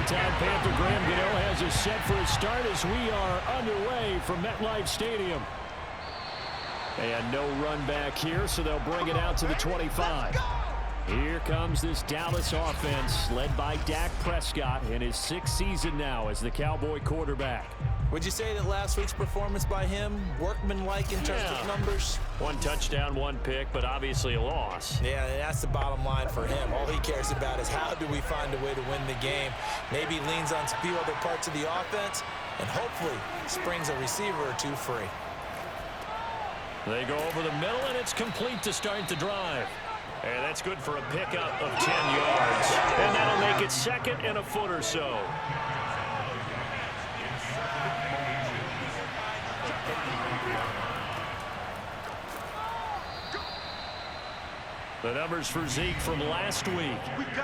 Halftime Panther Graham Gano has us set for a start as we are underway from MetLife Stadium. And no run back here, so they'll bring it out to the 25. Here comes this Dallas offense led by Dak Prescott in his 6th season now as the Cowboy quarterback. Would you say that last week's performance by him, workmanlike in terms of numbers? 1 touchdown, 1 pick, but obviously a loss. Yeah, that's the bottom line for him. All he cares about is how do we find a way to win the game. Maybe leans on a few other parts of the offense and hopefully springs a receiver or two free. They go over the middle, and it's complete to start the drive. And that's good for a pickup of 10 yards. And that'll make it 2nd and a foot or so. The numbers for Zeke from last week.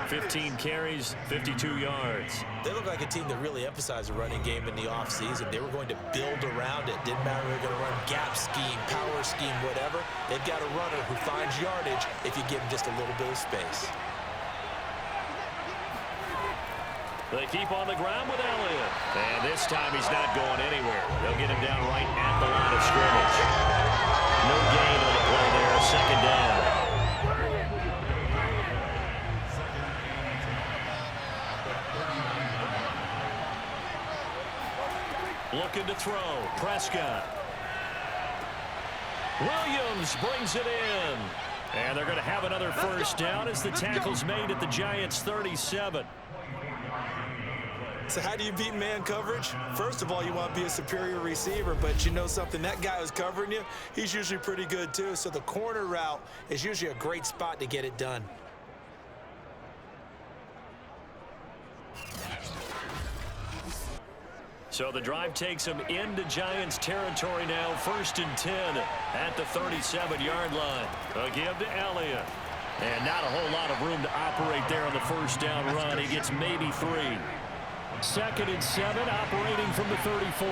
15 carries, 52 yards. They look like a team that really emphasized the running game in the offseason. They were going to build around it. Didn't matter if they were going to run gap scheme, power scheme, whatever. They've got a runner who finds yardage if you give him just a little bit of space. They keep on the ground with Elliott. And this time he's not going anywhere. They'll get him down right at the line of scrimmage. No gain on the play there. 2nd down. Looking to throw. Prescott. Williams brings it in. And they're going to have another first down as the tackle's made at the Giants' 37. So how do you beat man coverage? First of all, you want to be a superior receiver, but you know something, that guy who's covering you, he's usually pretty good too. So the corner route is usually a great spot to get it done. So the drive takes them into Giants territory now. 1st and 10 at the 37-yard line. A give to Elliott. And not a whole lot of room to operate there on the first down run. He gets maybe 3. 2nd and 7 operating from the 34.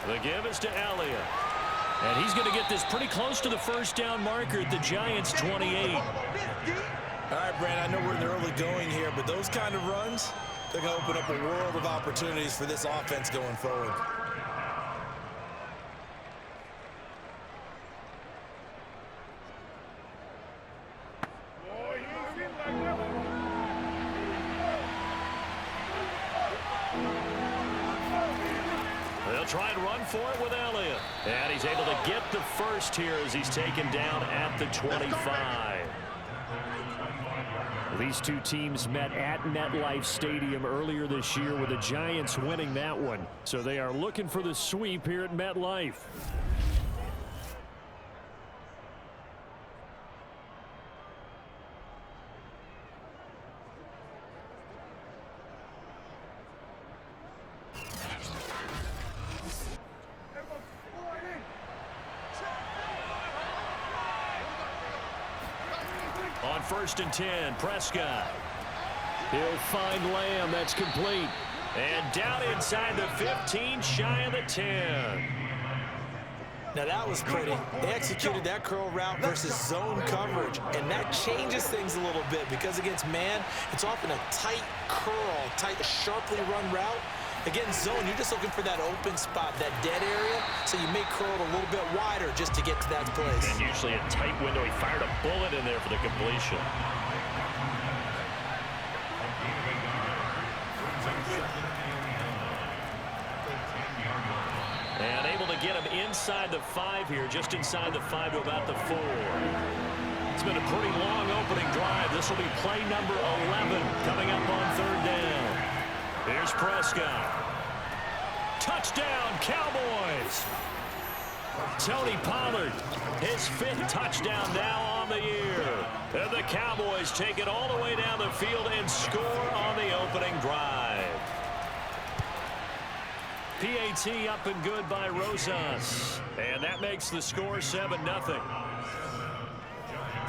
The give is to Elliott. And he's going to get this pretty close to the first down marker at the Giants' 28. All right, Brand, I know we're in the early going here, but those kind of runs, they're going to open up a world of opportunities for this offense going forward. They'll try and run for it with Elliott. And he's able to get the first here as he's taken down at the 25. These two teams met at MetLife Stadium earlier this year with the Giants winning that one. So they are looking for the sweep here at MetLife. On 1st and 10, Prescott. He'll find Lamb. That's complete. And down inside the 15, shy of the 10. Now that was pretty. They executed that curl route versus zone coverage, and that changes things a little bit because against man, it's often a tight curl, tight, sharply run route. Against zone, you're just looking for that open spot, that dead area, so you may curl it a little bit wider just to get to that place. And usually a tight window. He fired a bullet in there for the completion. And able to get him inside the 5 here, just inside the 5 to about the 4. It's been a pretty long opening drive. This will be play number 11 coming up on 3rd down. Here's Prescott. Touchdown, Cowboys. Tony Pollard, his 5th touchdown now on the year. And the Cowboys take it all the way down the field and score on the opening drive. PAT up and good by Rosas. And that makes the score 7-0.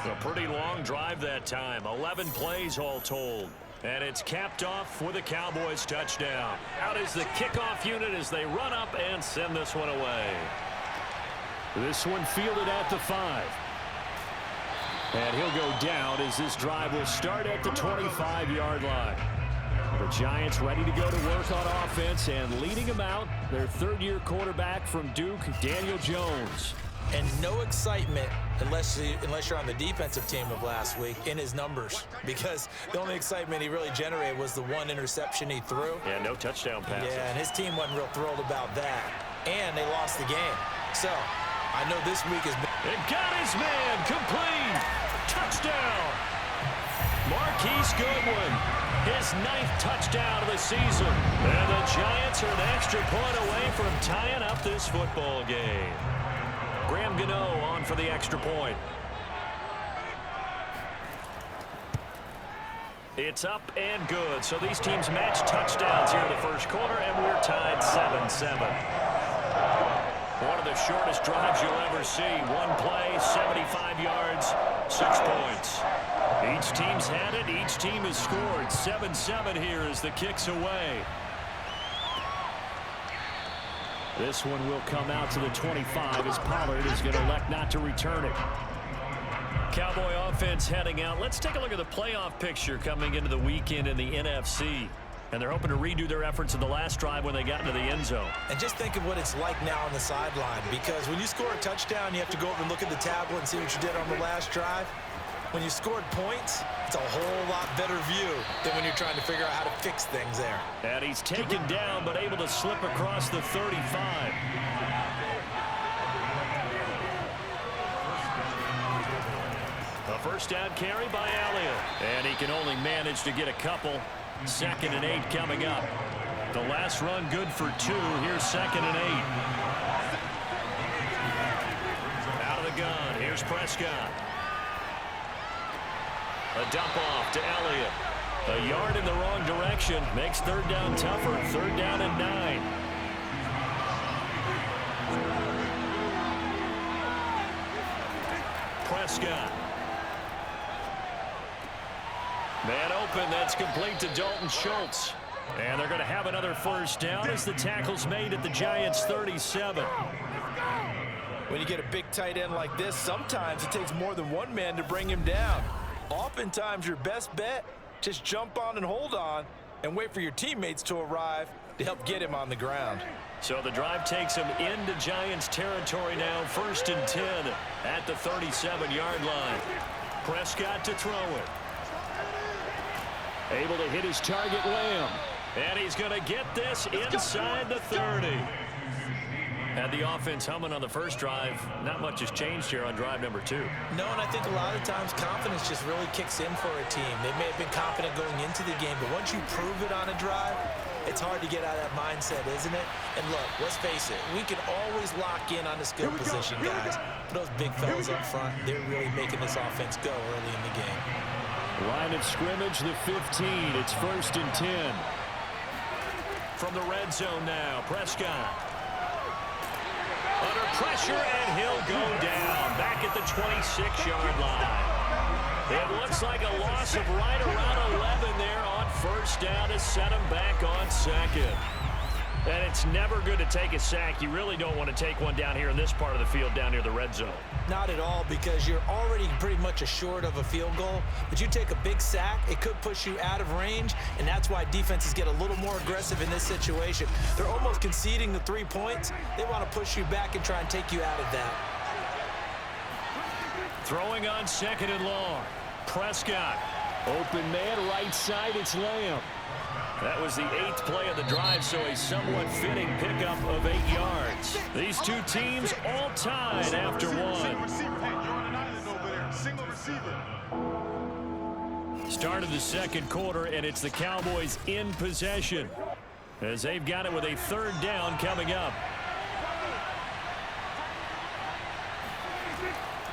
A pretty long drive that time. 11 plays all told. And it's capped off with a Cowboys touchdown. Out is the kickoff unit as they run up and send this one away. This one fielded at the 5. And he'll go down as this drive will start at the 25-yard line. The Giants ready to go to work on offense, and leading them out, their third-year quarterback from Duke, Daniel Jones. And no excitement unless you're on the defensive team of last week in his numbers, because the only excitement he really generated was the one interception he threw. Yeah, no touchdown passes. Yeah, and his team wasn't real thrilled about that. And they lost the game. So I know this week has been... And got his man complete. Touchdown. Marquise Goodwin, his 9th touchdown of the season. And the Giants are an extra point away from tying up this football game. Graham Gano on for the extra point. It's up and good. So these teams match touchdowns here in the first quarter, and we're tied 7-7. One of the shortest drives you'll ever see. One play, 75 yards, 6 points. Each team's had it. Each team has scored. 7-7 here as the kick's away. This one will come out to the 25 as Pollard is going to elect not to return it. Cowboy offense heading out. Let's take a look at the playoff picture coming into the weekend in the NFC. And they're hoping to redo their efforts in the last drive when they got into the end zone. And just think of what it's like now on the sideline, because when you score a touchdown, you have to go over and look at the tablet and see what you did on the last drive. When you scored points, it's a whole lot better view than when you're trying to figure out how to fix things there. And he's taken down, but able to slip across the 35. A first down carry by Elliott. And he can only manage to get a couple. 2nd and 8 coming up. The last run good for 2. Here's 2nd and 8. Out of the gun. Here's Prescott. A dump off to Elliott. A yard in the wrong direction. Makes 3rd down tougher. 3rd down and 9. Prescott. Man open. That's complete to Dalton Schultz. And they're going to have another first down as the tackle's made at the Giants' 37. When you get a big tight end like this, sometimes it takes more than one man to bring him down. Oftentimes, your best bet, just jump on and hold on and wait for your teammates to arrive to help get him on the ground. So the drive takes him into Giants territory now. 1st and 10 at the 37-yard line. Prescott to throw it. Able to hit his target, Lamb. And he's going to get this inside the 30. Had the offense humming on the first drive. Not much has changed here on drive number 2. No, and I think a lot of times confidence just really kicks in for a team. They may have been confident going into the game, but once you prove it on a drive, it's hard to get out of that mindset, isn't it? And look, let's face it, we can always lock in on the skill position, guys. But those big fellas up front, they're really making this offense go early in the game. Line of scrimmage, the 15. It's 1st and 10. From the red zone now, Prescott. Under pressure, and he'll go down. Back at the 26-yard line. It looks like a loss of right around 11 there on first down to set him back on 2nd. And it's never good to take a sack. You really don't want to take one down here in this part of the field down near the red zone. Not at all, because you're already pretty much assured of a field goal. But you take a big sack, it could push you out of range, and that's why defenses get a little more aggressive in this situation. They're almost conceding the 3 points. They want to push you back and try and take you out of that. Throwing on 2nd and long. Prescott. Open man, right side, it's Lamb. That was the 8th play of the drive, so a somewhat fitting pickup of 8 yards. These two teams all tied after one. Start of the second quarter, and it's the Cowboys in possession as they've got it with a 3rd down coming up.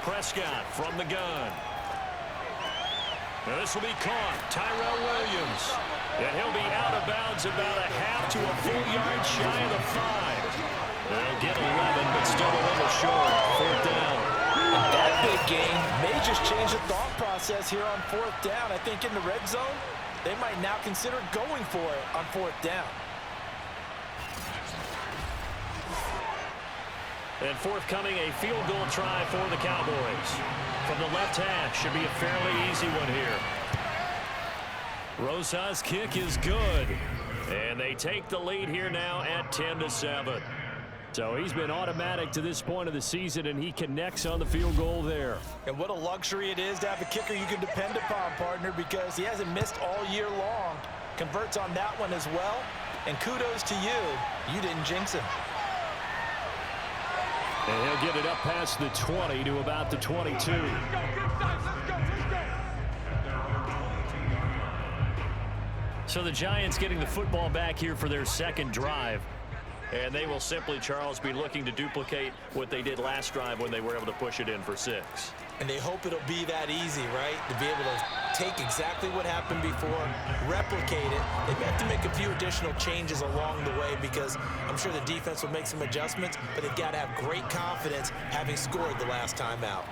Prescott from the gun. Now this will be caught. Tyrell Williams. And he'll be out of bounds about a half to a full yard shy of the 5. They'll get 11, but still a little short. 4th down. That big game may just change the thought process here on 4th down. I think in the red zone, they might now consider going for it on 4th down. And forthcoming, a field goal try for the Cowboys. From the left hash, should be a fairly easy one here. Rosa's kick is good. And they take the lead here now at 10-7. So he's been automatic to this point of the season, and he connects on the field goal there. And what a luxury it is to have a kicker you can depend upon, partner, because he hasn't missed all year long. Converts on that one as well. And kudos to you. You didn't jinx him. And he'll get it up past the 20 to about the 22. So the Giants getting the football back here for their second drive. And they will simply, Charles, be looking to duplicate what they did last drive when they were able to push it in for 6. And they hope it'll be that easy, right? To be able to take exactly what happened before, replicate it. They may have to make a few additional changes along the way because I'm sure the defense will make some adjustments, but they've got to have great confidence having scored the last time out.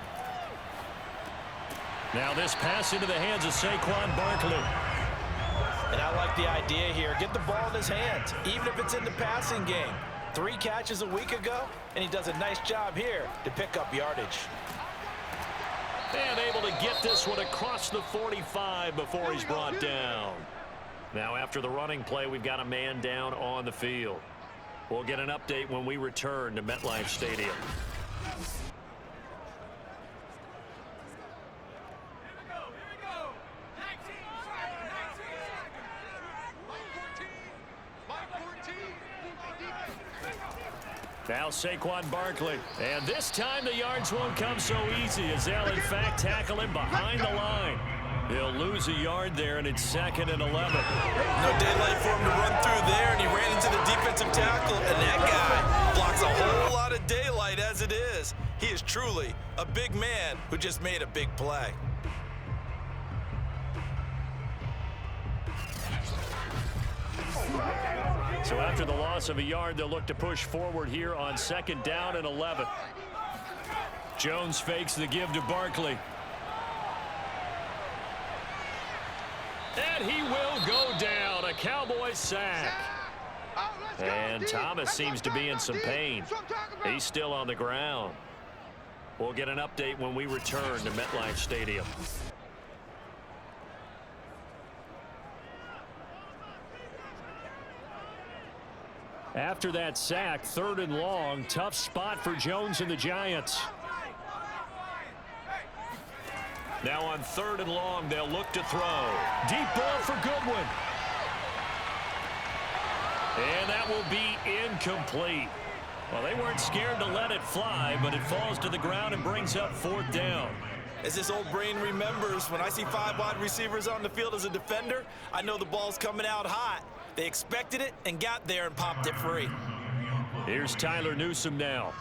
Now this pass into the hands of Saquon Barkley. And I like the idea here. Get the ball in his hands, even if it's in the passing game. 3 catches a week ago, and he does a nice job here to pick up yardage. And able to get this one across the 45 before he's brought down. Now after the running play, we've got a man down on the field. We'll get an update when we return to MetLife Stadium. Now Saquon Barkley. And this time the yards won't come so easy as they'll in fact tackle him behind the line. He'll lose a yard there, and it's 2nd and 11. No daylight for him to run through there, and he ran into the defensive tackle, and that guy blocks a whole lot of daylight as it is. He is truly a big man who just made a big play. So after the loss of a yard, they'll look to push forward here on 2nd down and 11. Jones fakes the give to Barkley. And he will go down. A Cowboys sack. And Thomas seems to be in some pain. He's still on the ground. We'll get an update when we return to MetLife Stadium. After that sack, 3rd and long, tough spot for Jones and the Giants. Now on 3rd and long, they'll look to throw. Deep ball for Goodwin. And that will be incomplete. Well, they weren't scared to let it fly, but it falls to the ground and brings up 4th down. As this old brain remembers, when I see 5 wide receivers on the field as a defender, I know the ball's coming out hot. They expected it and got there and popped it free. Here's Tyler Newsome now.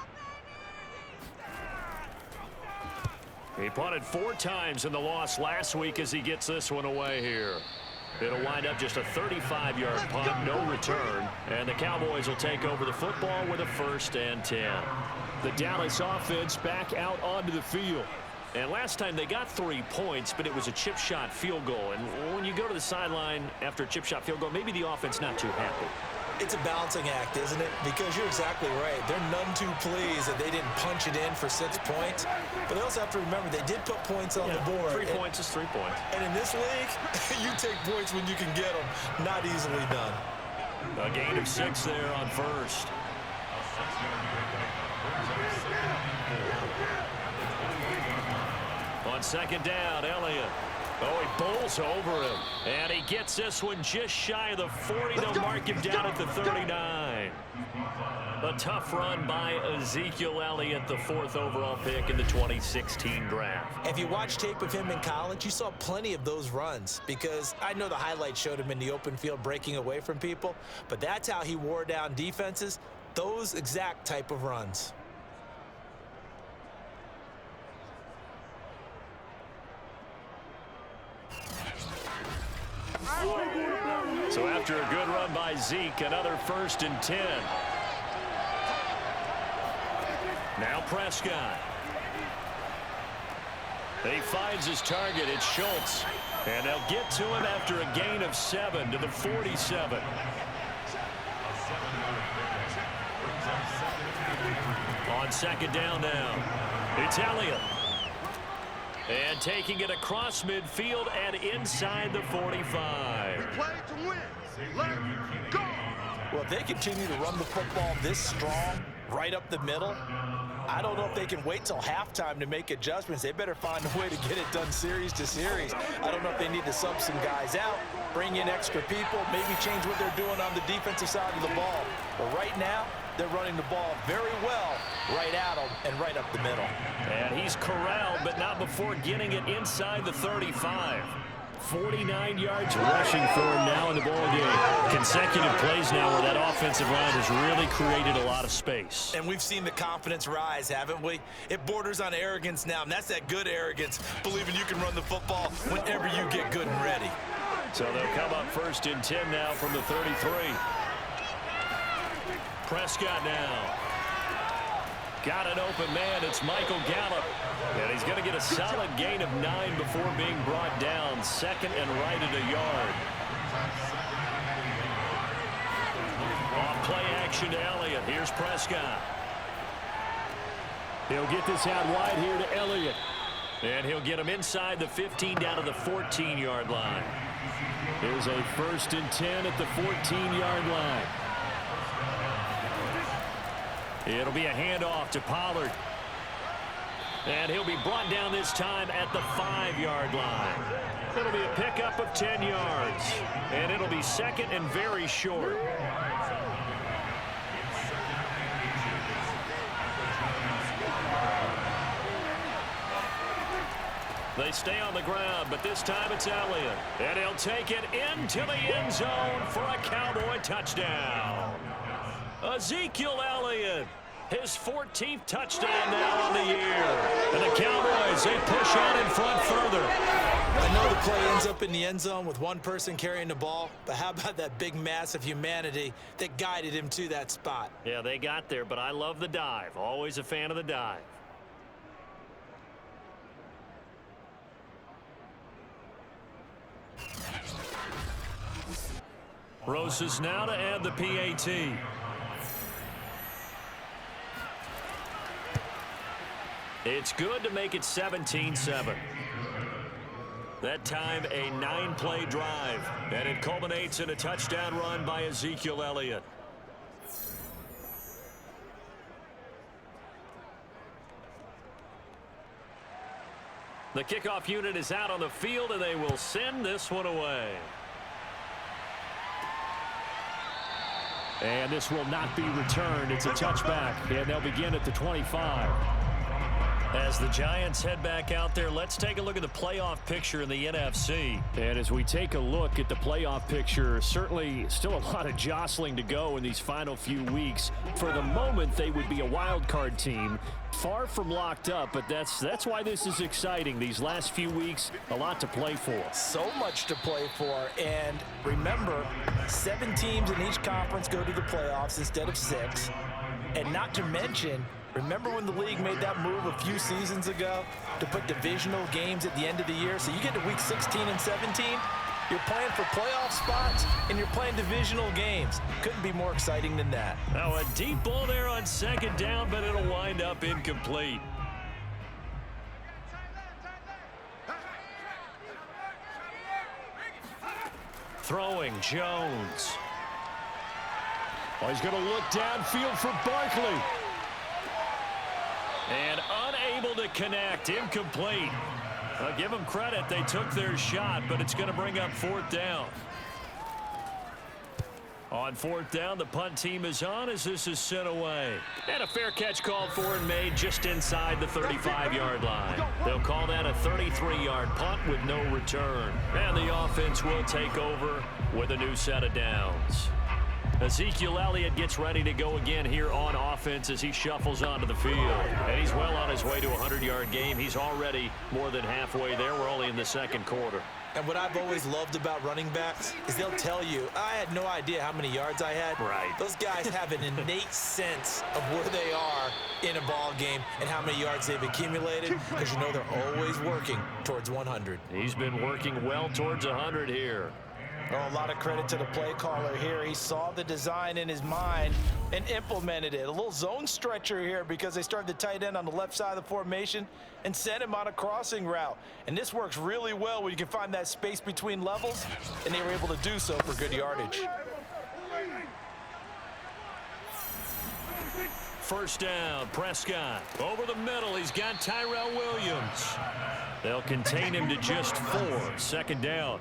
He punted 4 times in the loss last week as he gets this one away here. It'll wind up just a 35-yard punt, no return, and the Cowboys will take over the football with a 1st and 10. The Dallas offense back out onto the field. And last time they got 3 points, but it was a chip shot field goal. And when you go to the sideline after a chip shot field goal, maybe the offense not too happy. It's a balancing act, isn't it? Because you're exactly right. They're none too pleased that they didn't punch it in for 6 points. But they also have to remember they did put points on the board. 3 points is 3 points. And in this league, you take points when you can get them. Not easily done. A gain of 6 there on 1st. On 2nd down, Elliott. Oh, he bowls over him. And he gets this one just shy of the 40. They'll mark him down at the 39. A tough run by Ezekiel Elliott, the 4th overall pick in the 2016 draft. If you watch tape of him in college, you saw plenty of those runs because I know the highlights showed him in the open field breaking away from people, but that's how he wore down defenses, those exact type of runs. So after a good run by Zeke, another 1st and 10. Now Prescott. He finds his target. It's Schultz. And they'll get to him after a gain of 7 to the 47. On second down now, it's Elliott. And taking it across midfield and inside the 45. Play to win. Let's go. Well, if they continue to run the football this strong, right up the middle, I don't know if they can wait till halftime to make adjustments. They better find a way to get it done series to series. I don't know if they need to sub some guys out, bring in extra people, maybe change what they're doing on the defensive side of the ball. But right now, they're running the ball very well right at them and right up the middle. And he's corralled, but not before getting it inside the 35. 49 yards rushing for him now in the ball game. Consecutive plays now where that offensive line has really created a lot of space. And we've seen the confidence rise, haven't we? It borders on arrogance now, and that's that good arrogance, believing you can run the football whenever you get good and ready. So they'll come up 1st and 10 now from the 33. Prescott now. Got an open man. It's Michael Gallup. And he's going to get a solid gain of 9 before being brought down. 2nd and right at a yard. Off play action to Elliott. Here's Prescott. He'll get this out wide here to Elliott. And he'll get him inside the 15 down to the 14-yard line. Here's a 1st and 10 at the 14-yard line. It'll be a handoff to Pollard. And he'll be brought down this time at the 5-yard line. It'll be a pickup of 10 yards. And it'll be 2nd and very short. They stay on the ground, but this time it's Elliott. And he'll take it into the end zone for a Cowboy touchdown. Ezekiel Elliott, his 14th touchdown now on the year. And the Cowboys, they push on in front further. I know the play ends up in the end zone with one person carrying the ball, but how about that big mass of humanity that guided him to that spot? Yeah, they got there, but I love the dive. Always a fan of the dive. Rosas now to add the PAT. It's good to make it 17-7. That time a 9-play drive, and it culminates in a touchdown run by Ezekiel Elliott. The kickoff unit is out on the field, and they will send this one away. And this will not be returned. It's a touchback, and they'll begin at the 25. As the Giants head back out there, let's take a look at the playoff picture in the NFC. And as we take a look at the playoff picture, certainly still a lot of jostling to go in these final few weeks. For the moment, they would be a wild card team. Far from locked up, but that's why this is exciting. These last few weeks, a lot to play for. So much to play for, and remember, 7 teams in each conference go to the playoffs instead of 6. And not to mention, remember when the league made that move a few seasons ago to put divisional games at the end of the year? So you get to week 16 and 17, you're playing for playoff spots, and you're playing divisional games. Couldn't be more exciting than that. Now a deep ball there on second down, but it'll wind up incomplete. Throwing Jones. Oh, he's going to look downfield for Barkley. And unable to connect, incomplete. I'll give them credit, they took their shot, but it's going to bring up 4th down. On 4th down, the punt team is on as this is sent away. And a fair catch called for and made just inside the 35-yard line. They'll call that a 33-yard punt with no return. And the offense will take over with a new set of downs. Ezekiel Elliott gets ready to go again here on offense as he shuffles onto the field. And he's well on his way to a 100-yard game. He's already more than halfway there. We're only in the second quarter. And what I've always loved about running backs is they'll tell you, I had no idea how many yards I had. Right. Those guys have an innate sense of where they are in a ball game and how many yards they've accumulated, because you know they're always working towards 100. He's been working well towards 100 here. Oh, a lot of credit to the play caller here. He saw the design in his mind and implemented it. A little zone stretcher here because they started the tight end on the left side of the formation and sent him on a crossing route. And this works really well when you can find that space between levels, and they were able to do so for good yardage. First down, Prescott. Over the middle, he's got Tyrell Williams. They'll contain him to just 4. Second down.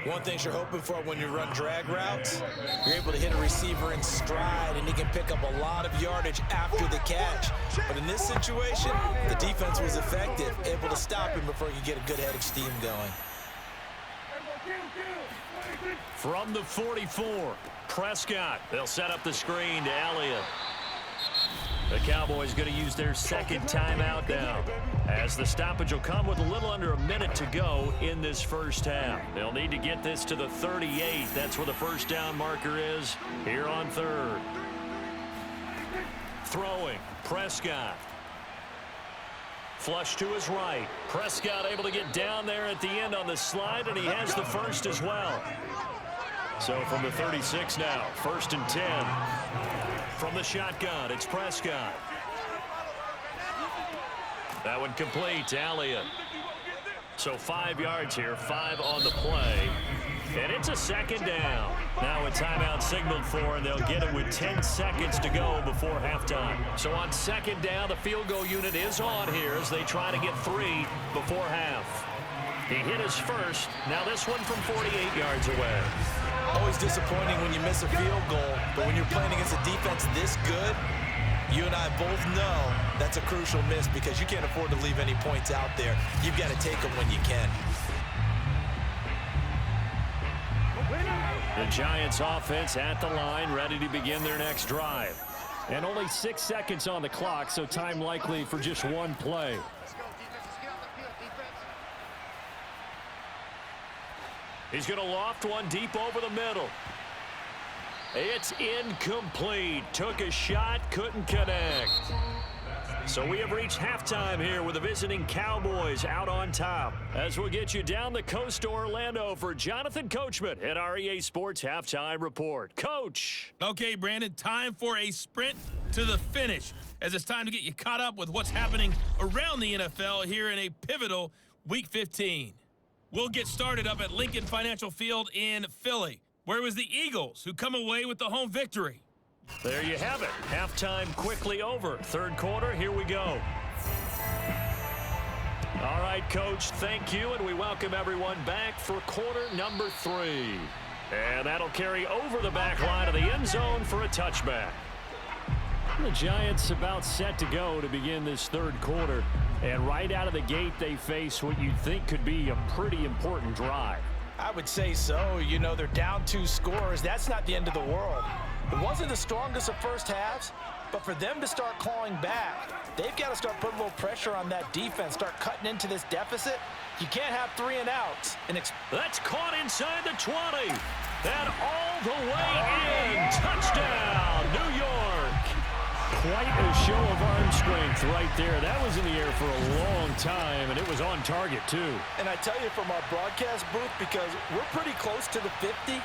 One thing you're hoping for when you run drag routes, you're able to hit a receiver in stride, and he can pick up a lot of yardage after the catch. But in this situation, the defense was effective, able to stop him before he could get a good head of steam going. From the 44, Prescott. They'll set up the screen to Elliott. The Cowboys going to use their second timeout now, as the stoppage will come with a little under a minute to go in this first half. They'll need to get this to the 38. That's where the first down marker is here on third. Throwing, Prescott. Flush to his right. Prescott able to get down there at the end on the slide, and he has the first as well. So from the 36 now, 1st and 10. From the shotgun, it's Prescott. That one complete to Elliott. So 5 yards here, 5 on the play. And it's a second down. Now a timeout signaled for, and they'll get it with 10 seconds to go before halftime. So on second down, the field goal unit is on here as they try to get 3 before half. He hit his first. Now this one from 48 yards away. Always disappointing when you miss a field goal, but when you're playing against a defense this good, you and I both know that's a crucial miss because you can't afford to leave any points out there. You've got to take them when you can. The Giants offense at the line, ready to begin their next drive. And only 6 seconds on the clock, so time likely for just one play. He's going to loft one deep over the middle. It's incomplete. Took a shot, couldn't connect. So we have reached halftime here with the visiting Cowboys out on top. As we'll get you down the coast to Orlando for Jonathan Coachman at our EA Sports Halftime Report. Coach. Okay, Brandon, time for a sprint to the finish, as it's time to get you caught up with what's happening around the NFL here in a pivotal Week 15. We'll get started up at Lincoln Financial Field in Philly, where it was the Eagles who come away with the home victory. There you have it. Halftime quickly over. Third quarter, here we go. All right, Coach, thank you, and we welcome everyone back for quarter number 3. And that'll carry over the back line of the end zone for a touchback. The Giants about set to go to begin this third quarter. And right out of the gate, they face what you'd think could be a pretty important drive. I would say so. You know, they're down 2 scores. That's not the end of the world. It wasn't the strongest of first halves, but for them to start clawing back, they've got to start putting a little pressure on that defense, start cutting into this deficit. You can't have 3 and outs. That's caught inside the 20. And all the way in. Touchdown, New York. Quite a show of arm strength right there. That was in the air for a long time, and it was on target, too. And I tell you, from our broadcast booth, because we're pretty close to the 50,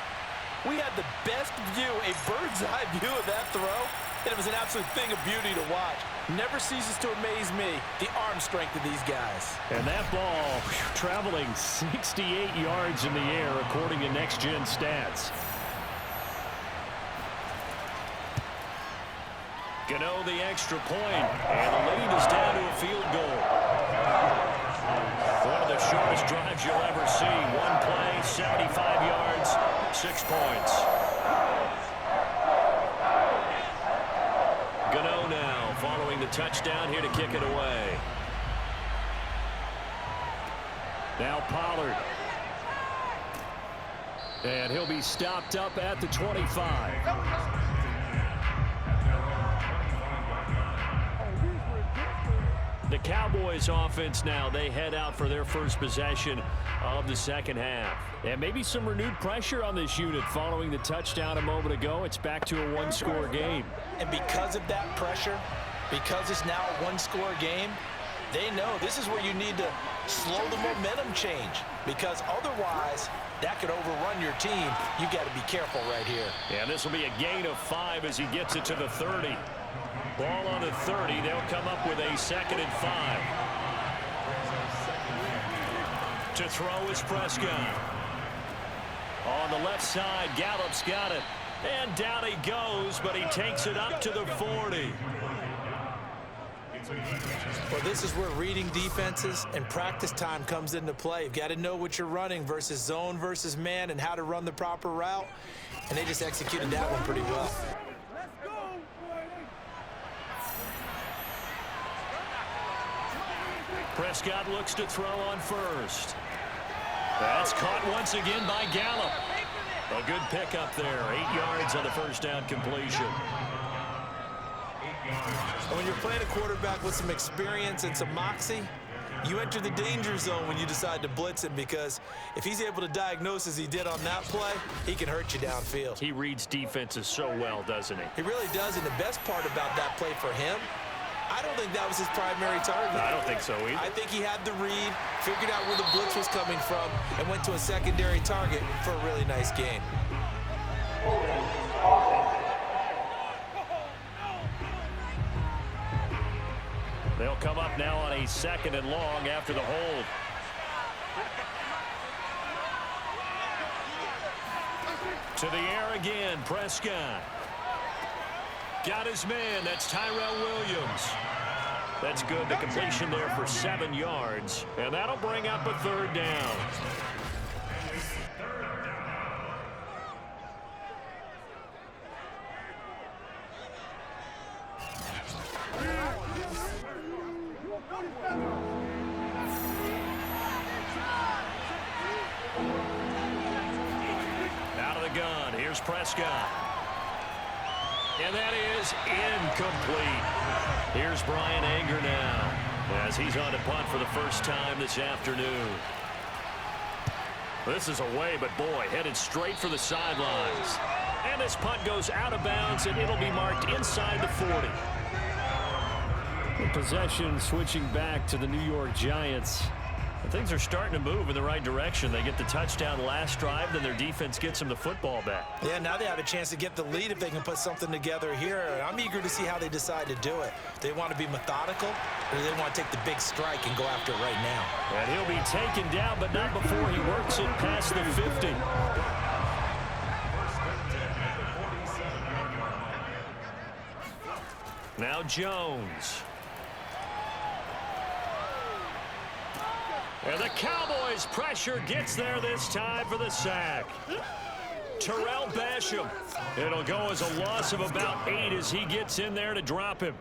we had the best view, a bird's-eye view of that throw, and it was an absolute thing of beauty to watch. Never ceases to amaze me, the arm strength of these guys. And that ball traveling 68 yards in the air, according to Next Gen Stats. Gano the extra point, and the lead is down to a field goal. One of the shortest drives you'll ever see. One play, 75 yards, 6 points. Gano now following the touchdown here to kick it away. Now Pollard. And he'll be stopped up at the 25. The Cowboys offense now, they head out for their first possession of the second half. And maybe some renewed pressure on this unit following the touchdown a moment ago. It's back to a 1-score game. And because of that pressure, because it's now a 1-score game, They know this is where you need to slow the momentum change, because otherwise that could overrun your team. You've got to be careful right here. Yeah, this will be a gain of 5 as he gets it to the 30. Ball on the 30. They'll come up with a 2nd and 5. To throw is Prescott. On the left side, Gallup's got it. And down he goes, but he takes it up to the 40. Well, this is where reading defenses and practice time comes into play. You've got to know what you're running versus zone versus man and how to run the proper route. And they just executed that one pretty well. Prescott looks to throw on first. That's caught once again by Gallup. A good pickup there. 8 yards on the first down completion. When you're playing a quarterback with some experience and some moxie, you enter the danger zone when you decide to blitz him, because if he's able to diagnose as he did on that play, he can hurt you downfield. He reads defenses so well, doesn't he? He really does, and the best part about that play for him, I don't think that was his primary target. I don't think so either. I think he had the read, figured out where the blitz was coming from, and went to a secondary target for a really nice gain. They'll come up now on a 2nd and long after the hold. To the air again, Prescott. Got his man, that's Tyrell Williams. That's good, the completion there for 7 yards. And that'll bring up a 3rd down. Out of the gun, here's Prescott. And that is incomplete. Here's Brian Anger now as he's on to punt for the first time this afternoon. This is away, but boy, headed straight for the sidelines. And this punt goes out of bounds, and it'll be marked inside the 40. The possession switching back to the New York Giants. Things are starting to move in the right direction. They get the touchdown last drive, then their defense gets them the football back. Yeah, now they have a chance to get the lead if they can put something together here. I'm eager to see how they decide to do it. Do they want to be methodical, or do they want to take the big strike and go after it right now? And he'll be taken down, but not before he works it past the 50. Now Jones. And the Cowboys pressure gets there this time for the sack. Terrell Basham. It'll go as a loss of about 8 as he gets in there to drop him.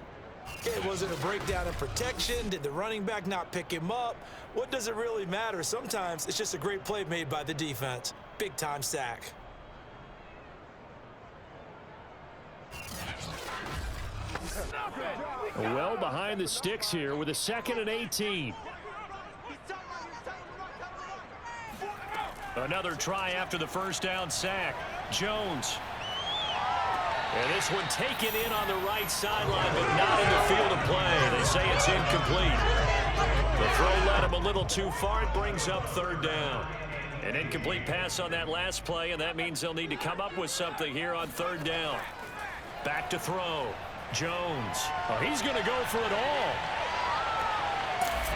Okay, was it a breakdown in protection? Did the running back not pick him up? What does it really matter? Sometimes it's just a great play made by the defense. Big-time sack. Well behind the sticks here with a 2nd and 18. Another try after the first down sack. Jones. And this one taken in on the right sideline, but not in the field of play. They say it's incomplete. The throw led him a little too far. It brings up 3rd down. An incomplete pass on that last play, and that means they'll need to come up with something here on 3rd down. Back to throw. Jones. Oh, he's going to go for it all.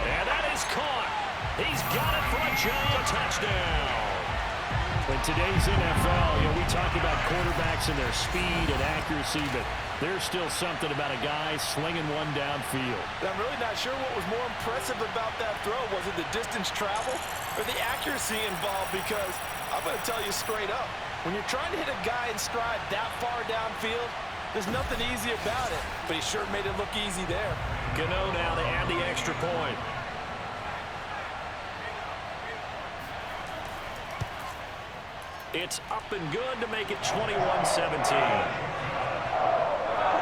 And that is caught. He's got it for a giant touchdown. In today's NFL, we talk about quarterbacks and their speed and accuracy, but there's still something about a guy slinging one downfield. I'm really not sure what was more impressive about that throw. Was it the distance traveled or the accuracy involved? Because I'm going to tell you straight up, when you're trying to hit a guy in stride that far downfield, there's nothing easy about it, but he sure made it look easy there. Gano now to add the extra point. It's up and good to make it 21-17.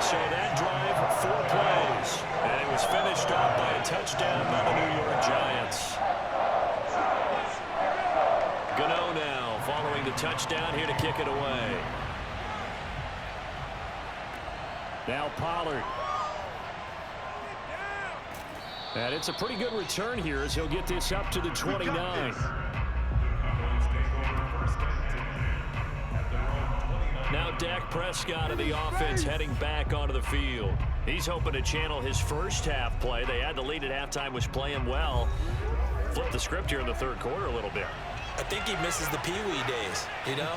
So that drive, 4 plays, and it was finished off by a touchdown by the New York Giants. Gano now following the touchdown here to kick it away. Now Pollard. And it's a pretty good return here as he'll get this up to the 29. Now Dak Prescott of the offense heading back onto the field. He's hoping to channel his first half play. They had the lead at halftime, was playing well. Flip the script here in the third quarter a little bit. I think he misses the Pee-wee days, you know,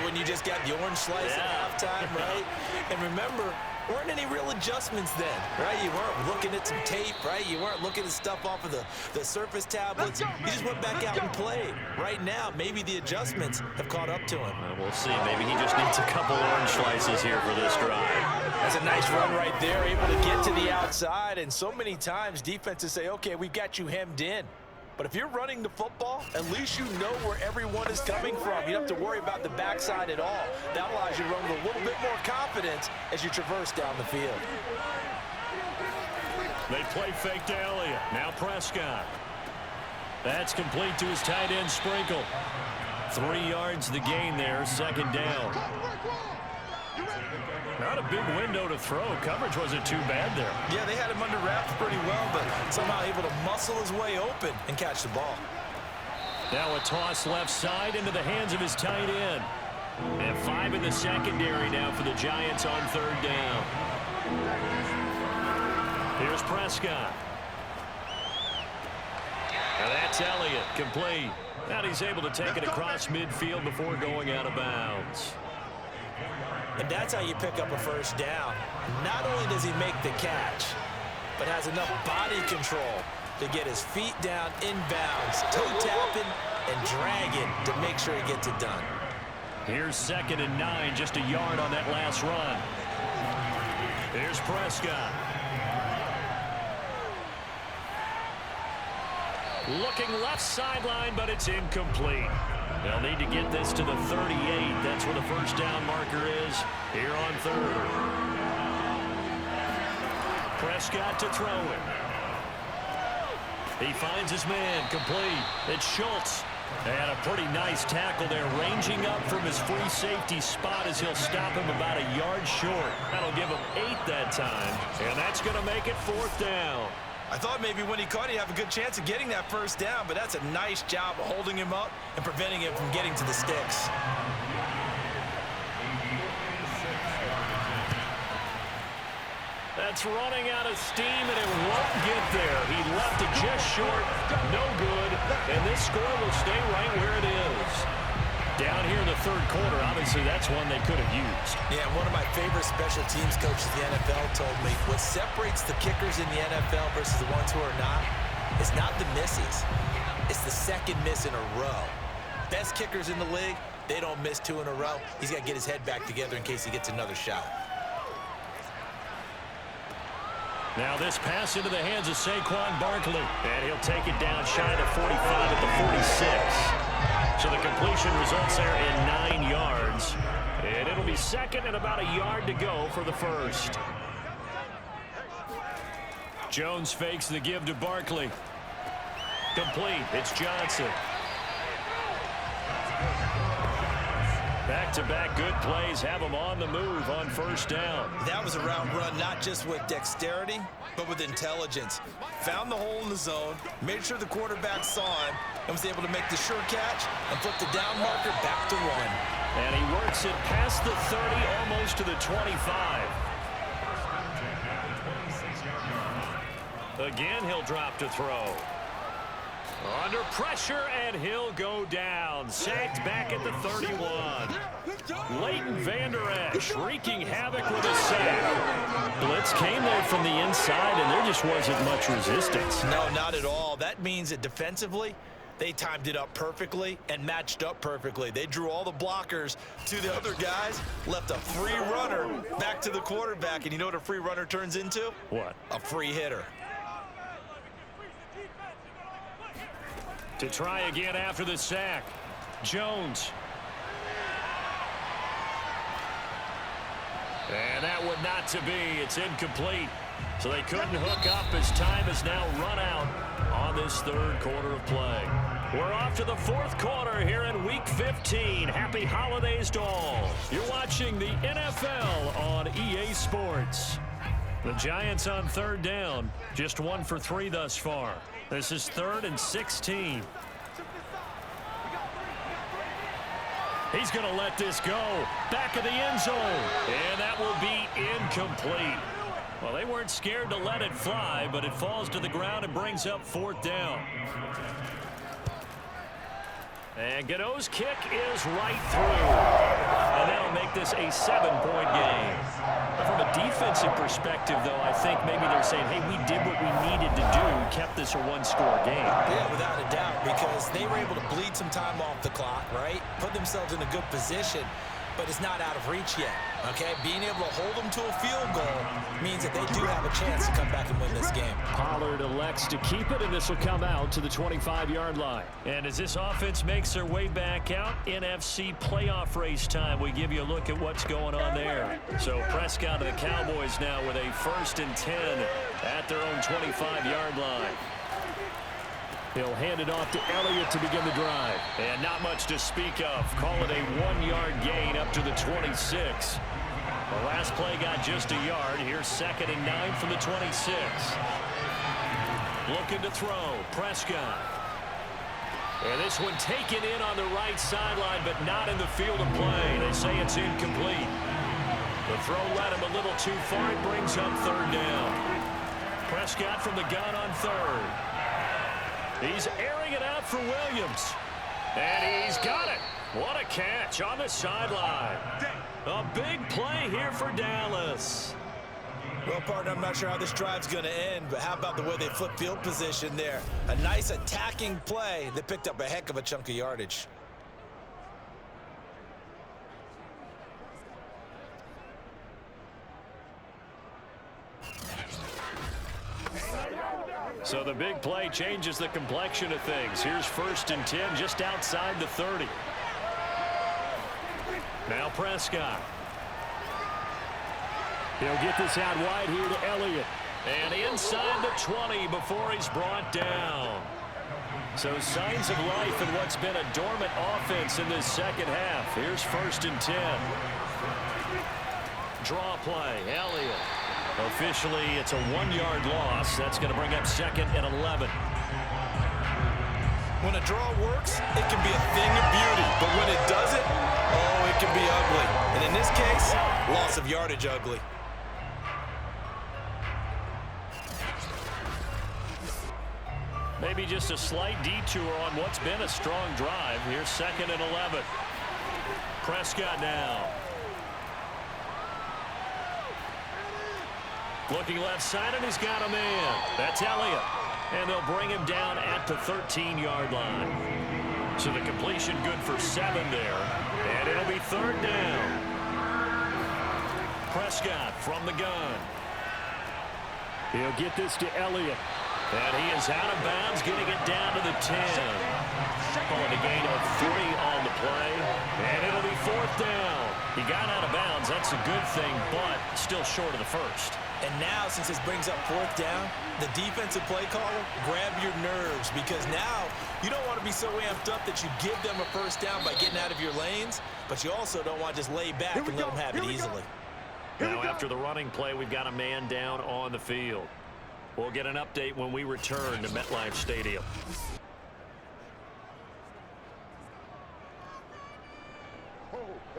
when you just got the orange slice at halftime, right? And remember, weren't any real adjustments then, right? You weren't looking at some tape, right? You weren't looking at stuff off of the surface tablets. You just went back out and played. Right now, maybe the adjustments have caught up to him. We'll see. Maybe he just needs a couple orange slices here for this drive. That's a nice run right there, able to get to the outside. And so many times defenses say, okay, we've got you hemmed in. But if you're running the football, at least you know where everyone is coming from. You don't have to worry about the backside at all. That allows you to run with a little bit more confidence as you traverse down the field. They play fake to Elliott. Now Prescott. That's complete to his tight end, Sprinkle. 3 yards the gain there, second down. Not a big window to throw. Coverage wasn't too bad there. Yeah, they had him under wraps pretty well, but somehow able to muscle his way open and catch the ball. Now a toss left side into the hands of his tight end. And 5 in the secondary now for the Giants on third down. Here's Prescott. And that's Elliott, complete. Now he's able to take it across midfield before going out of bounds. And that's how you pick up a first down. Not only does he make the catch, but has enough body control to get his feet down inbounds, toe tapping and dragging to make sure he gets it done. Here's 2nd and 9, just a yard on that last run. Here's Prescott. Looking left sideline, but it's incomplete. They'll need to get this to the 38. That's where the first down marker is here on third. Prescott to throw it. He finds his man, complete. It's Schultz. And a pretty nice tackle there, ranging up from his free safety spot as he'll stop him about a yard short. That'll give him 8 that time, and that's going to make it 4th down. I thought maybe when he caught it, he'd have a good chance of getting that first down, but that's a nice job of holding him up and preventing him from getting to the sticks. That's running out of steam, and it won't get there. He left it just short, no good, and this score will stay right where it is. Down here in the third quarter, obviously that's one they could have used. Yeah, one of my favorite special teams coaches in the NFL told me what separates the kickers in the NFL versus the ones who are not is not the misses. It's the second miss in a row. Best kickers in the league, they don't miss 2 in a row. He's got to get his head back together in case he gets another shot. Now this pass into the hands of Saquon Barkley, and he'll take it down shy of 45 at the 46. So the completion results there in 9 yards. And it'll be 2nd and about a yard to go for the first. Jones fakes the give to Barkley. Complete. It's Johnson. Back-to-back good plays have him on the move on first down. That was a route run not just with dexterity, but with intelligence. Found the hole in the zone, made sure the quarterback saw him, and was able to make the sure catch and flip the down marker back to 1. And he works it past the 30, almost to the 25. Again, he'll drop to throw. Under pressure, and he'll go down. Sacked back at the 31. Leighton Vander Esch wreaking havoc with a sack. Blitz came there from the inside, and there just wasn't much resistance. No, not at all. That means that defensively, they timed it up perfectly and matched up perfectly. They drew all the blockers to the other guys, left a free runner back to the quarterback, and you know what a free runner turns into? What? A free hitter. To try again after the sack. Jones. And that would not to be. It's incomplete. So they couldn't hook up as time has now run out on this third quarter of play. We're off to the fourth quarter here in Week 15. Happy holidays to all. You're watching the NFL on EA Sports. The Giants on third down, just 1 for 3 thus far. This is 3rd and 16. He's going to let this go. Back of the end zone. And that will be incomplete. Well, they weren't scared to let it fly, but it falls to the ground and brings up 4th down. And Gano's kick is right through. And that'll make this a 7-point game. From a defensive perspective, though, I think maybe they're saying, hey, we did what we needed to do, kept this a 1-score game. Yeah, without a doubt, because they were able to bleed some time off the clock, right? Put themselves in a good position, but it's not out of reach yet, okay? Being able to hold them to a field goal means that they do have a chance to come back and win this game. Pollard elects to keep it, and this will come out to the 25-yard line. And as this offense makes their way back out, NFC playoff race time, we give you a look at what's going on there. So Prescott and the Cowboys now with a 1st and 10 at their own 25-yard line. He'll hand it off to Elliott to begin the drive. And not much to speak of. Call it a 1-yard gain up to the 26. The last play got just a yard. Here's 2nd and 9 from the 26. Looking to throw. Prescott. And this one taken in on the right sideline, but not in the field of play. They say it's incomplete. The throw led him a little too far. It brings up 3rd down. Prescott from the gun on 3rd. He's airing it out for Williams. And he's got it. What a catch on the sideline. A big play here for Dallas. Well, partner, I'm not sure how this drive's going to end, but how about the way they flip field position there? A nice attacking play that picked up a heck of a chunk of yardage. So the big play changes the complexion of things. Here's 1st and 10 just outside the 30. Now Prescott. He'll get this out wide here to Elliott. And inside the 20 before he's brought down. So signs of life in what's been a dormant offense in this second half. Here's 1st and 10. Draw play. Elliott. Officially, it's a 1-yard loss. That's going to bring up 2nd and 11. When a draw works, it can be a thing of beauty. But when it doesn't, oh, it can be ugly. And in this case, loss of yardage ugly. Maybe just a slight detour on what's been a strong drive. Here's 2nd and 11. Prescott now. Looking left side, and he's got a man. That's Elliott. And they'll bring him down at the 13-yard line. So the completion good for 7 there. And it'll be 3rd down. Prescott from the gun. He'll get this to Elliott. And he is out of bounds, getting it down to the 10. Calling a gain of 3 on the play. And it'll be 4th down. He got out of bounds. That's a good thing, but still short of the 1st. And now, since this brings up 4th down, the defensive play caller, grab your nerves, because now you don't want to be so amped up that you give them a 1st down by getting out of your lanes, but you also don't want to just lay back and let them have it easily. Now, after the running play, we've got a man down on the field. We'll get an update when we return to MetLife Stadium.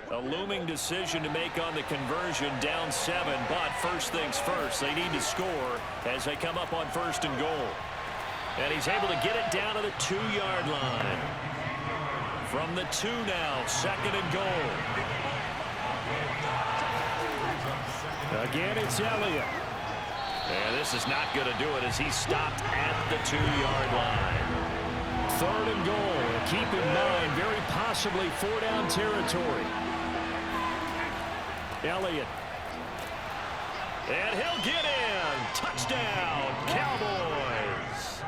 A looming decision to make on the conversion, down 7, but first things first, they need to score as they come up on 1st and goal. And he's able to get it down to the 2-yard line. From the 2 now, 2nd and goal. Again, it's Elliott. And this is not going to do it as he stopped at the 2-yard line. 3rd and goal. And keep in mind, very possibly 4-down territory. Elliott. And he'll get in. Touchdown, Cowboys.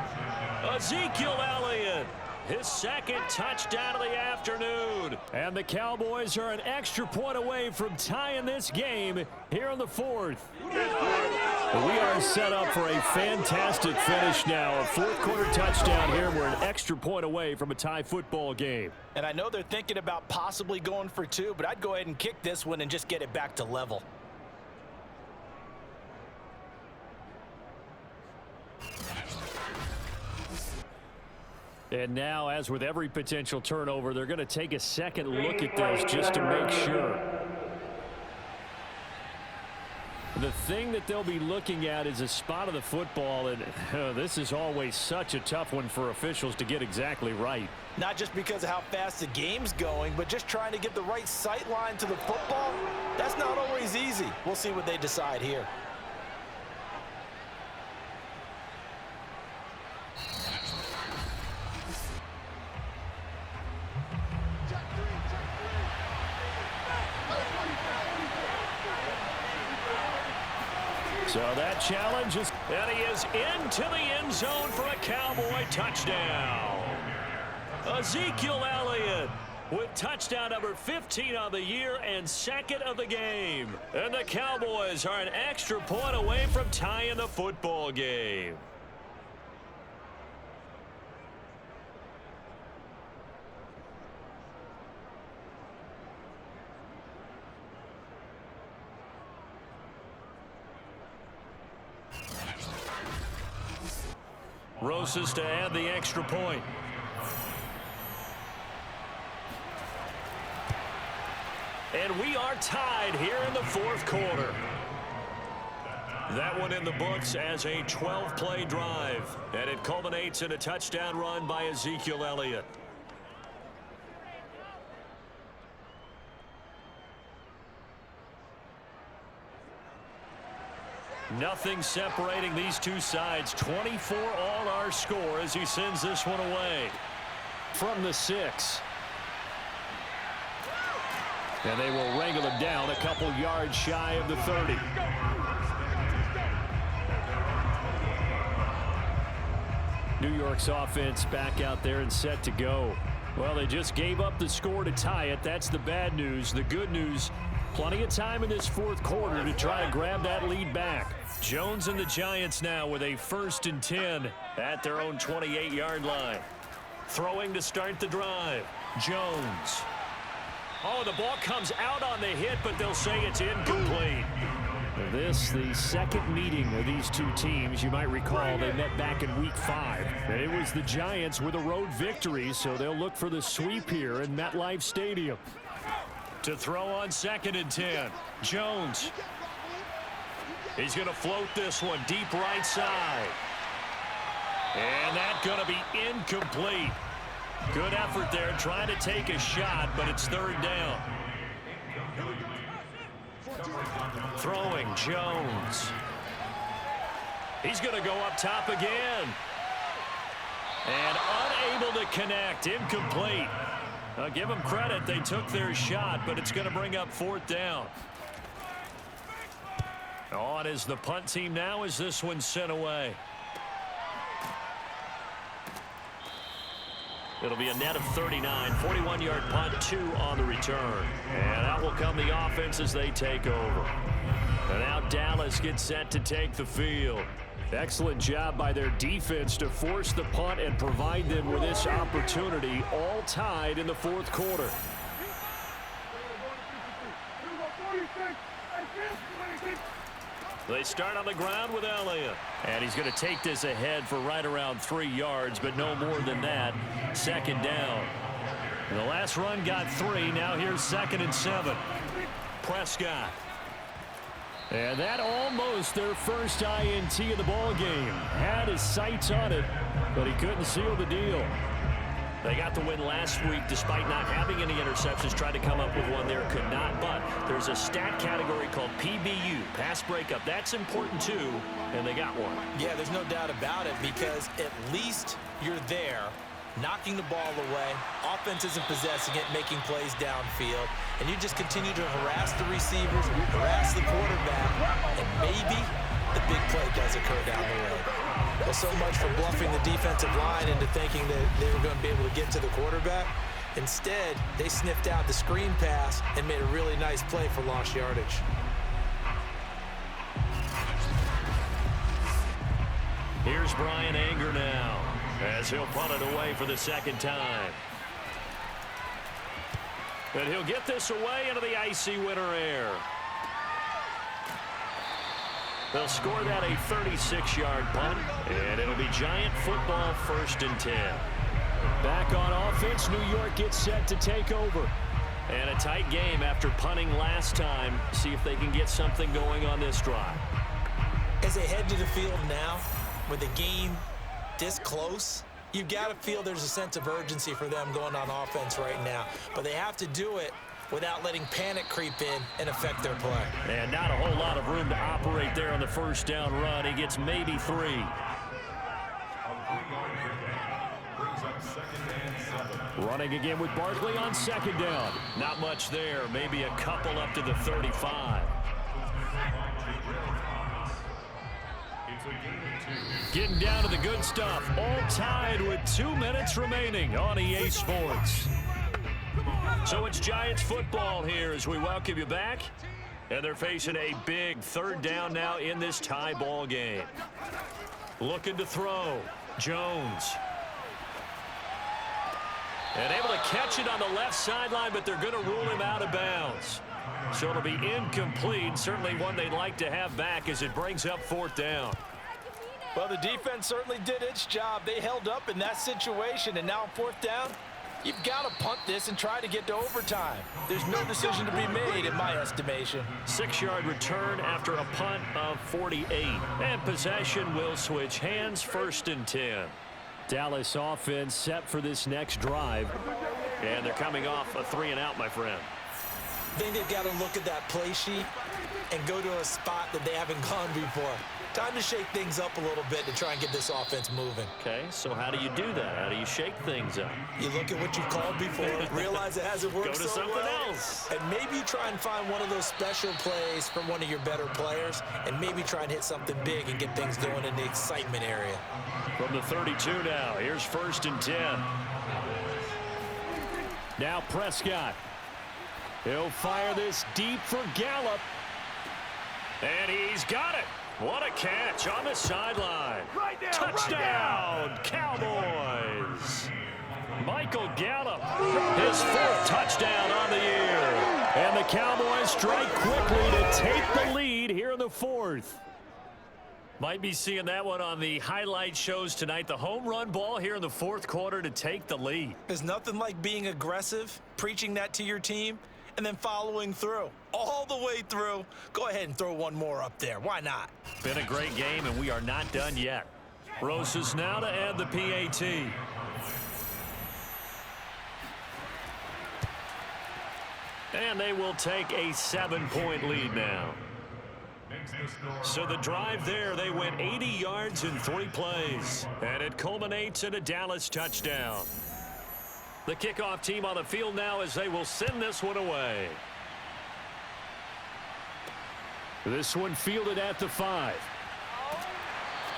Ezekiel Elliott. His 2nd touchdown of the afternoon. And the Cowboys are an extra point away from tying this game here in the 4th. We are set up for a fantastic finish now. A 4th quarter touchdown here. We're an extra point away from a tie football game. And I know they're thinking about possibly going for 2, but I'd go ahead and kick this one and just get it back to level. And now, as with every potential turnover, they're going to take a second look at this just to make sure. The thing that they'll be looking at is a spot of the football, and this is always such a tough one for officials to get exactly right. Not just because of how fast the game's going, but just trying to get the right sight line to the football. That's not always easy. We'll see what they decide here. So that challenge is, and he is into the end zone for a Cowboy touchdown. Ezekiel Elliott with touchdown number 15 on the year and second of the game. And the Cowboys are an extra point away from tying the football game. Rosas to add the extra point. And we are tied here in the fourth quarter. That one in the books as a 12-play drive. And it culminates in a touchdown run by Ezekiel Elliott. Nothing separating these two sides. 24 all our score as he sends this one away. From the 6. And they will wrangle him down a couple yards shy of the 30. New York's offense back out there and set to go. Well, they just gave up the score to tie it. That's the bad news. The good news, plenty of time in this fourth quarter to try to grab that lead back. Jones and the Giants now with a 1st and 10 at their own 28-yard line. Throwing to start the drive. Jones. Oh, the ball comes out on the hit, but they'll say it's incomplete. This, the second meeting of these two teams. You might recall they met back in Week 5. It was the Giants with a road victory, so they'll look for the sweep here in MetLife Stadium. To throw on 2nd and 10. Jones. He's going to float this one deep right side. And that's going to be incomplete. Good effort there trying to take a shot, but it's 3rd down. Throwing Jones. He's going to go up top again. And unable to connect. Incomplete. I'll give them credit. They took their shot, but it's going to bring up 4th down. On is the punt team now as this one's sent away. It'll be a net of 39. 41-yard punt, 2 on the return. And out will come the offense as they take over. And now Dallas gets set to take the field. Excellent job by their defense to force the punt and provide them with this opportunity, all tied in the fourth quarter. They start on the ground with Elliott. And he's going to take this ahead for right around 3 yards, but no more than that. 2nd down. The last run got 3. Now here's 2nd and 7. Prescott. And that almost their first INT of the ball game. Had his sights on it, but he couldn't seal the deal. They got the win last week despite not having any interceptions. Tried to come up with one there, could not. But there's a stat category called PBU, pass breakup. That's important too, and they got one. Yeah, there's no doubt about it because at least you're there, knocking the ball away. Offense isn't possessing it, making plays downfield. And you just continue to harass the receivers, harass the quarterback, and maybe the big play does occur down the road. Well, so much for bluffing the defensive line into thinking that they were going to be able to get to the quarterback. Instead, they sniffed out the screen pass and made a really nice play for lost yardage. Here's Brian Anger now as he'll punt it away for the 2nd time. And he'll get this away into the icy winter air. They'll score that a 36-yard punt, and it'll be Giant football 1st and 10. back on offense. New York gets set to take over. And a tight game after punting last time. See if they can get something going on this drive. As they head to the field now, with the game this close, you've got to feel there's a sense of urgency for them going on offense right now. But they have to do it without letting panic creep in and affect their play. And not a whole lot of room to operate there on the first down run. He gets maybe 3. Running again with Barkley on second down. Not much there. Maybe a couple up to the 35. Getting down to the good stuff. All tied with 2 minutes remaining on EA Sports. So it's Giants football here as we welcome you back. And they're facing a big third down now in this tie ball game. Looking to throw. Jones. And able to catch it on the left sideline, but they're going to rule him out of bounds. So it'll be incomplete. Certainly one they'd like to have back as it brings up fourth down. Well, the defense certainly did its job. They held up in that situation, and now fourth down, you've got to punt this and try to get to overtime. There's no decision to be made in my estimation. 6-yard return after a punt of 48. And possession will switch hands, 1st and 10. Dallas offense set for this next drive. And they're coming off a 3-and-out, my friend. I think they've got to look at that play sheet and go to a spot that they haven't gone before. Time to shake things up a little bit to try and get this offense moving. Okay, so how do you do that? How do you shake things up? You look at what you've called before, realize it hasn't worked Go to so something well, else. and maybe you try and find one of those special plays from one of your better players, and maybe try and hit something big and get things going in the excitement area. From the 32 now, here's 1st and 10. Now Prescott. He'll fire this deep for Gallup. And he's got it. What a catch on the sideline. Touchdown, Cowboys. Michael Gallup, his 4th touchdown on the year. And the Cowboys strike quickly to take the lead here in the 4th. Might be seeing that one on the highlight shows tonight. The home run ball here in the 4th quarter to take the lead. There's nothing like being aggressive, preaching that to your team, and then following through. All the way through. Go ahead and throw one more up there. Why not? Been a great game, and we are not done yet. Rosas now to add the PAT. And they will take a 7-point lead now. So the drive there, they went 80 yards in 3 plays. And it culminates in a Dallas touchdown. The kickoff team on the field now as they will send this one away. This one fielded at the 5.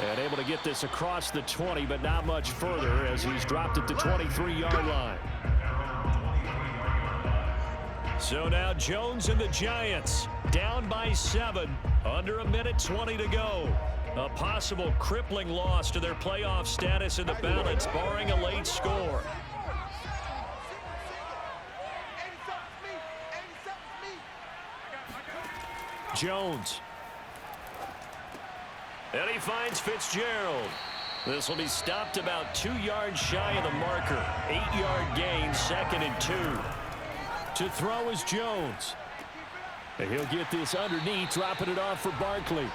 And able to get this across the 20, but not much further as he's dropped at the 23-yard line. So now Jones and the Giants down by 7, under 1:20 to go. A possible crippling loss to their playoff status in the balance, barring a late score. Jones. And he finds Fitzgerald. This will be stopped about 2 yards shy of the marker. 8-yard gain, 2nd and 2. To throw is Jones. And he'll get this underneath, dropping it off for Barkley.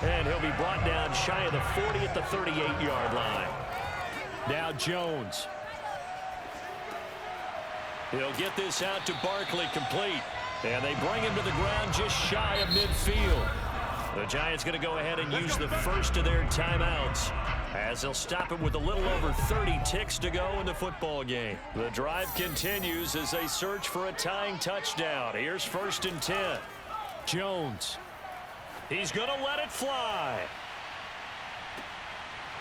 And he'll be brought down shy of the 40 at the 38-yard line. Now Jones. He'll get this out to Barkley, complete. And they bring him to the ground just shy of midfield. The Giants going to go ahead and use the first of their timeouts as they'll stop him with a little over 30 ticks to go in the football game. The drive continues as they search for a tying touchdown. Here's 1st and 10. Jones. He's going to let it fly.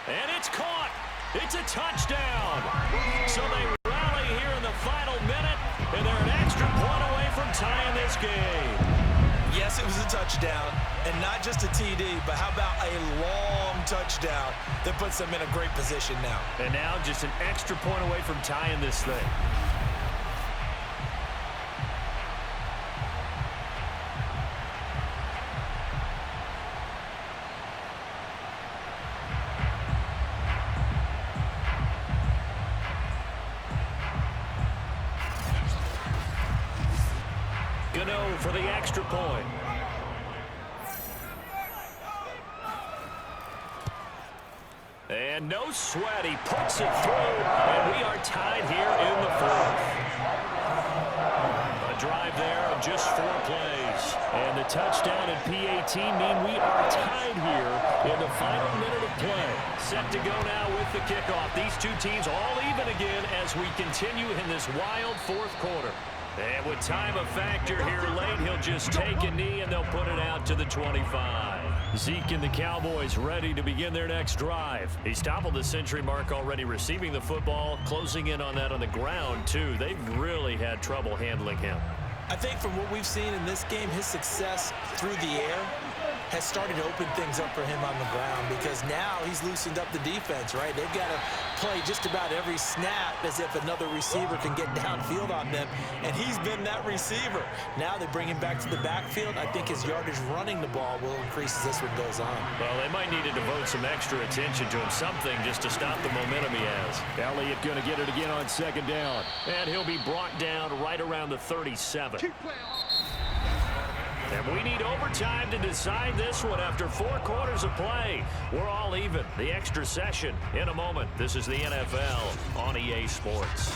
And it's caught. It's a touchdown. So they rally here in the final minute, and they're an extra point away from tying this game. Yes, it was a touchdown, and not just a TD, but how about a long touchdown that puts them in a great position now. And now just an extra point away from tying this thing. Gano for the extra point. And no sweat, he puts it through, and we are tied here in the fourth. A drive there of just 4 plays. And the touchdown and PAT mean we are tied here in the final minute of play. Set to go now with the kickoff. These two teams all even again as we continue in this wild fourth quarter. And with time a factor here late, he'll just take a knee and they'll put it out to the 25. Zeke and the Cowboys ready to begin their next drive. He's toppled the century mark already receiving the football, closing in on that on the ground too. They've really had trouble handling him. I think from what we've seen in this game, his success through the air has started to open things up for him on the ground because now he's loosened up the defense, right? They've got to play just about every snap as if another receiver can get downfield on them, and he's been that receiver. Now they bring him back to the backfield. I think his yardage running the ball will increase as this one goes on. Well, they might need to devote some extra attention to him, something just to stop the momentum he has. Elliott going to get it again on second down, and he'll be brought down right around the 37. And we need overtime to decide this one after 4 quarters of play. We're all even. The extra session in a moment. This is the NFL on EA Sports.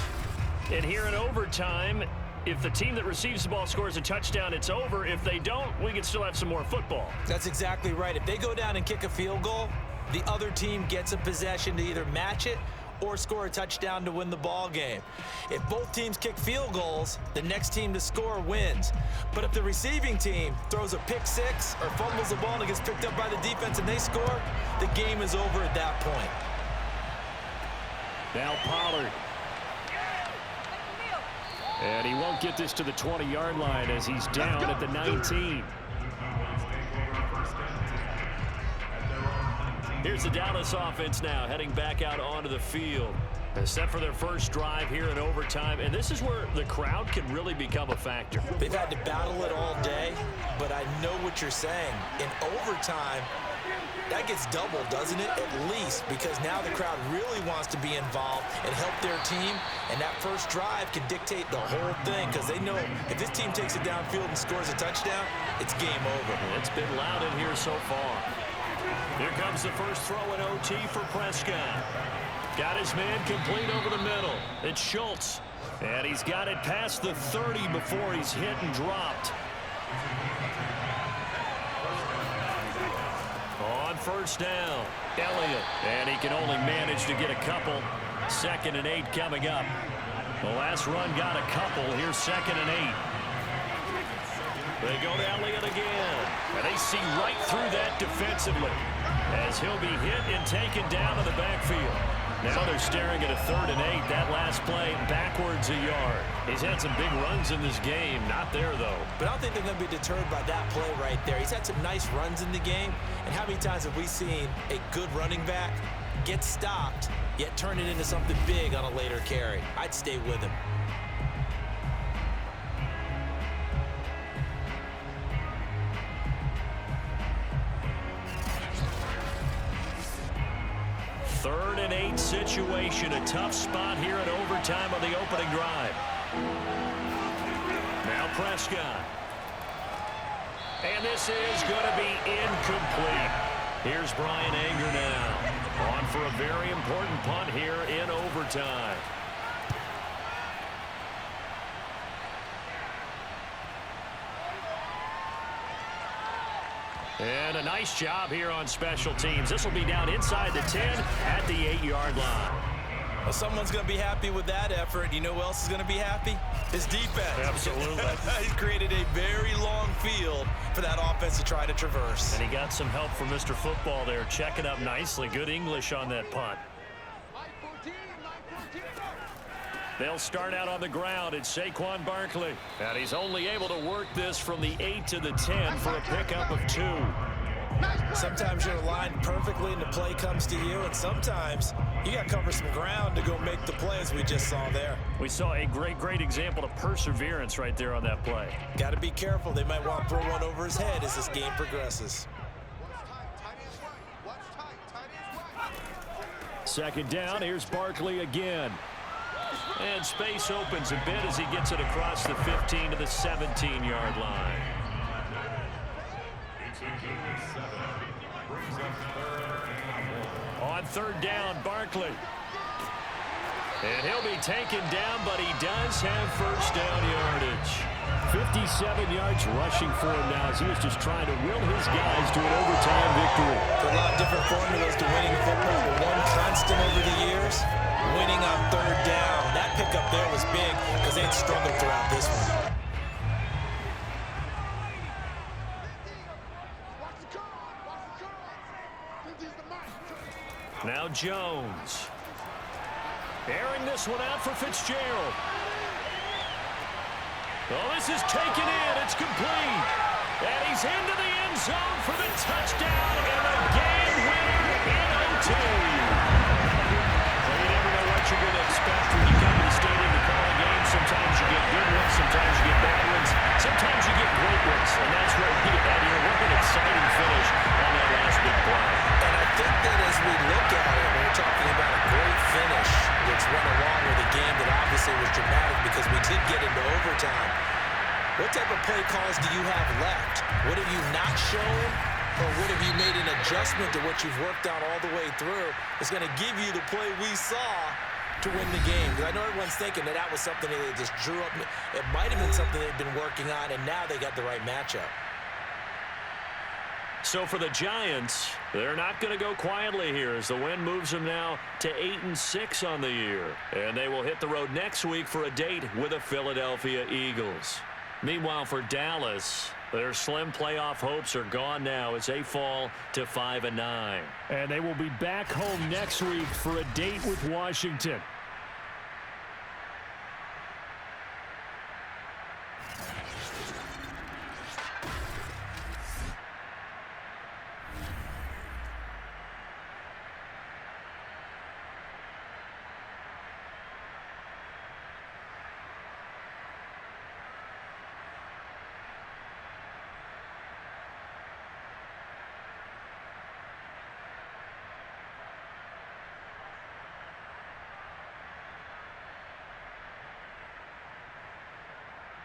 And here in overtime, if the team that receives the ball scores a touchdown, it's over. If they don't, we can still have some more football. That's exactly right. If they go down and kick a field goal, the other team gets a possession to either match it or score a touchdown to win the ball game. If both teams kick field goals, the next team to score wins. But if the receiving team throws a pick six or fumbles the ball and it gets picked up by the defense and they score, the game is over at that point. Now Pollard. And he won't get this to the 20-yard line as he's down at the 19. Here's the Dallas offense now, heading back out onto the field. They're set for their first drive here in overtime, and this is where the crowd can really become a factor. They've had to battle it all day, but I know what you're saying. In overtime, that gets doubled, doesn't it? At least, because now the crowd really wants to be involved and help their team, and that first drive can dictate the whole thing, because they know if this team takes it downfield and scores a touchdown, it's game over. It's been loud in here so far. Here comes the first throw in OT for Prescott. Got his man complete over the middle. It's Schultz. And he's got it past the 30 before he's hit and dropped. On first down, Elliott. And he can only manage to get a couple. 2nd and 8 coming up. The last run got a couple. Here's 2nd and 8. They go to Elliott again. And they see right through that defensively as he'll be hit and taken down in the backfield. Now they're staring at a 3rd and 8. That last play backwards a yard. He's had some big runs in this game. Not there, though. But I don't think they're going to be deterred by that play right there. He's had some nice runs in the game. And how many times have we seen a good running back get stopped, yet turn it into something big on a later carry? I'd stay with him. Third and 8 situation. A tough spot here in overtime on the opening drive. Now Prescott. And this is going to be incomplete. Here's Brian Anger now. On for a very important punt here in overtime. And a nice job here on special teams. This will be down inside the 10 at the 8-yard line. Well, someone's going to be happy with that effort. You know who else is going to be happy? His defense. Absolutely. He's created a very long field for that offense to try to traverse. And he got some help from Mr. Football there, checking up nicely. Good English on that punt. They'll start out on the ground. It's Saquon Barkley. And he's only able to work this from the 8 to the 10 for a pickup of 2. Sometimes you're aligned perfectly and the play comes to you, and sometimes you got to cover some ground to go make the play, as we just saw there. We saw a great example of perseverance right there on that play. Got to be careful. They might want to throw one over his head as this game progresses. 2nd down. Here's Barkley again. And and space opens a bit as he gets it across the 15 to the 17-yard line. On third down, Barkley. And he'll be taken down, but he does have first down yardage. 57 yards rushing for him now as he was just trying to will his guys to an overtime victory. There are a lot of different formulas to winning football, but one constant over the years, winning on third down. That pickup there was big because they had struggled throughout this one. Now Jones. Airing this one out for Fitzgerald. Oh, this is taken in. It's complete. And he's into the end zone for the touchdown and a game winner in OT. Well, you never know what you're going to expect when you come to the stadium to call a game. Sometimes you get good ones. Sometimes you get bad ones. Sometimes you get great ones. And that's what we had here. What an exciting finish on that last big play. And I think that as we look at it, when we're talking about a great finish, which went along with a game that obviously was dramatic because we did get into overtime, what type of play calls do you have left? What have you not shown, or what have you made an adjustment to what you've worked out all the way through that's going to give you the play we saw to win the game? Because I know everyone's thinking that that was something that they just drew up. It might have been something they've been working on, and now they got the right matchup. So for the Giants, they're not going to go quietly here as the win moves them now to 8-6 on the year. And they will hit the road next week for a date with the Philadelphia Eagles. Meanwhile, for Dallas, their slim playoff hopes are gone now as they fall to 5-9. And they will be back home next week for a date with Washington.